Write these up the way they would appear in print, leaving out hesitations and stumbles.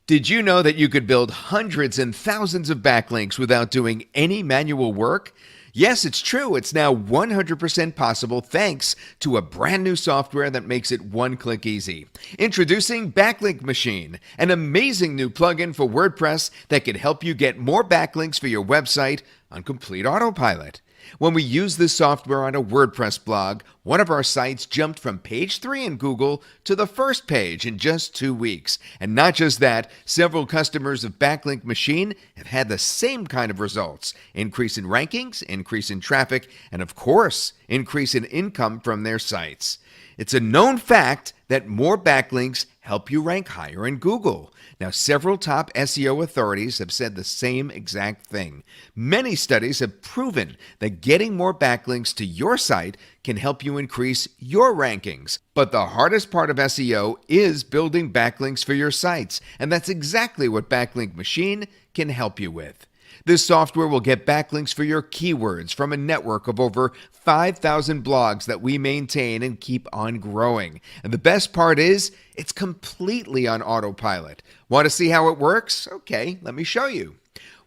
Did you know that you could build hundreds and thousands of backlinks without doing any manual work? Yes, it's true. It's now 100% possible thanks to a brand new software that makes it one click easy. Introducing Backlink Machine, an amazing new plugin for WordPress that can help you get more backlinks for your website on complete autopilot. When we used this software on a WordPress blog, one of our sites jumped from page 3 in Google to the first page in just 2 weeks. And not just that, several customers of Backlink Machine have had the same kind of results. Increase in rankings, increase in traffic, and of course, increase in income from their sites. It's a known fact that more backlinks help you rank higher in Google. Now, several top SEO authorities have said the same exact thing. Many studies have proven that getting more backlinks to your site can help you increase your rankings. But the hardest part of SEO is building backlinks for your sites, and that's exactly what Backlink Machine can help you with. This software will get backlinks for your keywords from a network of over 5,000 blogs that we maintain and keep on growing. And the best part is, it's completely on autopilot. Want to see how it works? Okay, let me show you.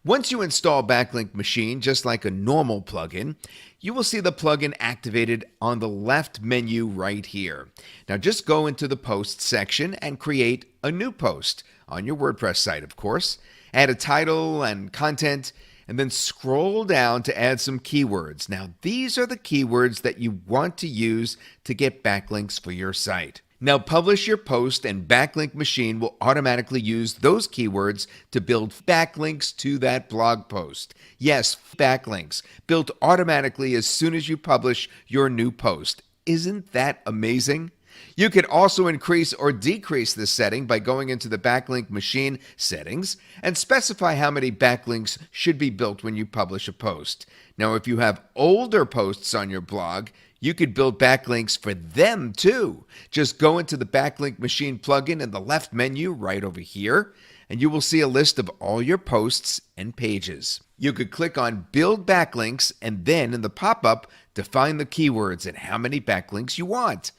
Once you install Backlink Machine, just like a normal plugin, you will see the plugin activated on the left menu right here. Now just go into the Posts section and create a new post on your WordPress site, of course. Add a title and content, and then scroll down to add some keywords. Now, these are the keywords that you want to use to get backlinks for your site. Now, publish your post, and Backlink Machine will automatically use those keywords to build backlinks to that blog post. Yes, backlinks, built automatically as soon as you publish your new post. Isn't that amazing? You can also increase or decrease this setting by going into the Backlink Machine settings and specify how many backlinks should be built when you publish a post. Now, if you have older posts on your blog, you could build backlinks for them too. Just go into the Backlink Machine plugin in the left menu right over here, and you will see a list of all your posts and pages. You could click on Build Backlinks, and then in the pop-up, define the keywords and how many backlinks you want.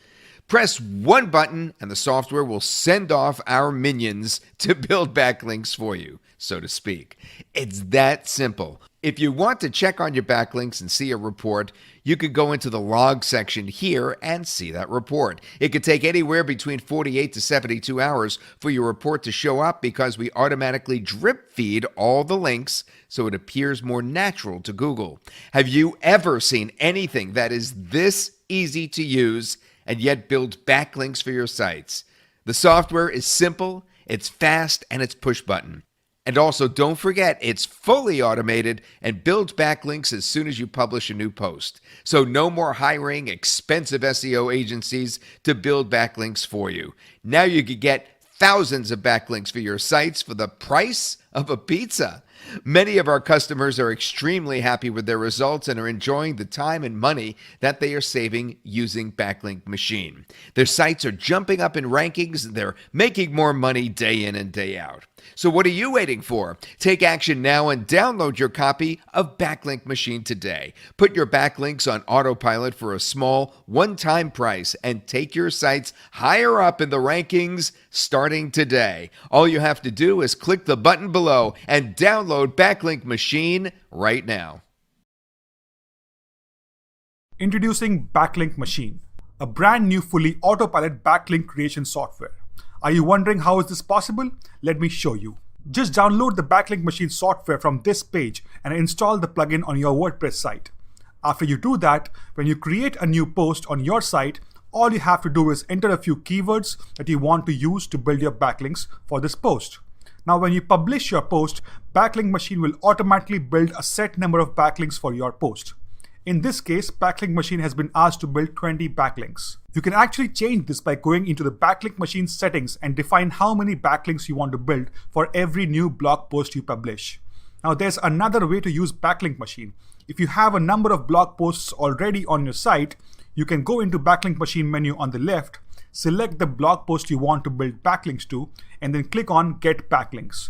Press one button and the software will send off our minions to build backlinks for you, so to speak. It's that simple. If you want to check on your backlinks and see a report, you could go into the log section here and see that report. It could take anywhere between 48 to 72 hours for your report to show up because we automatically drip feed all the links so it appears more natural to Google. Have you ever seen anything that is this easy to use and yet build backlinks for your sites? The software is simple, it's fast, and it's push button. And also, don't forget, it's fully automated and builds backlinks as soon as you publish a new post. So no more hiring expensive SEO agencies to build backlinks for you. Now you could get thousands of backlinks for your sites for the price of a pizza. Many of our customers are extremely happy with their results and are enjoying the time and money that they are saving using Backlink Machine. Their sites are jumping up in rankings and they're making more money day in and day out. So what are you waiting for? Take action now and download your copy of Backlink Machine today. Put your backlinks on autopilot for a small one-time price and take your sites higher up in the rankings starting today. All you have to do is click the button below and download Backlink Machine right now. Introducing Backlink Machine, a brand new fully autopilot backlink creation software. Are you wondering how is this possible? Let me show you. Just download the Backlink Machine software from this page and install the plugin on your WordPress site. After you do that, when you create a new post on your site, all you have to do is enter a few keywords that you want to use to build your backlinks for this post. Now, when you publish your post, Backlink Machine will automatically build a set number of backlinks for your post. In this case, Backlink Machine has been asked to build 20 backlinks. You can actually change this by going into the Backlink Machine settings and define how many backlinks you want to build for every new blog post you publish. Now, there's another way to use Backlink Machine. If you have a number of blog posts already on your site, you can go into Backlink Machine menu on the left, select the blog post you want to build backlinks to, and then click on Get Backlinks.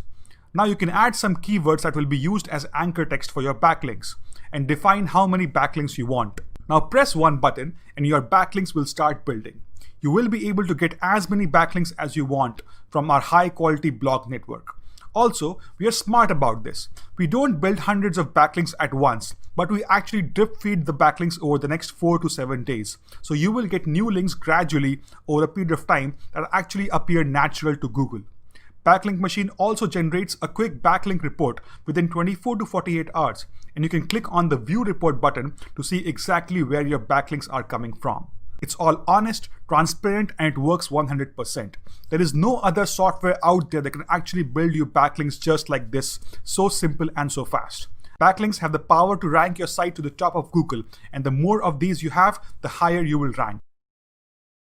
Now you can add some keywords that will be used as anchor text for your backlinks and define how many backlinks you want. Now press one button and your backlinks will start building. You will be able to get as many backlinks as you want from our high quality blog network. Also, we are smart about this. We don't build hundreds of backlinks at once, but we actually drip feed the backlinks over the next 4 to 7 days. So you will get new links gradually over a period of time that actually appear natural to Google. Backlink Machine also generates a quick backlink report within 24 to 48 hours, and you can click on the View Report button to see exactly where your backlinks are coming from. It's all honest, transparent, and it works 100%. There is no other software out there that can actually build you backlinks just like this, so simple and so fast. Backlinks have the power to rank your site to the top of Google, and the more of these you have, the higher you will rank.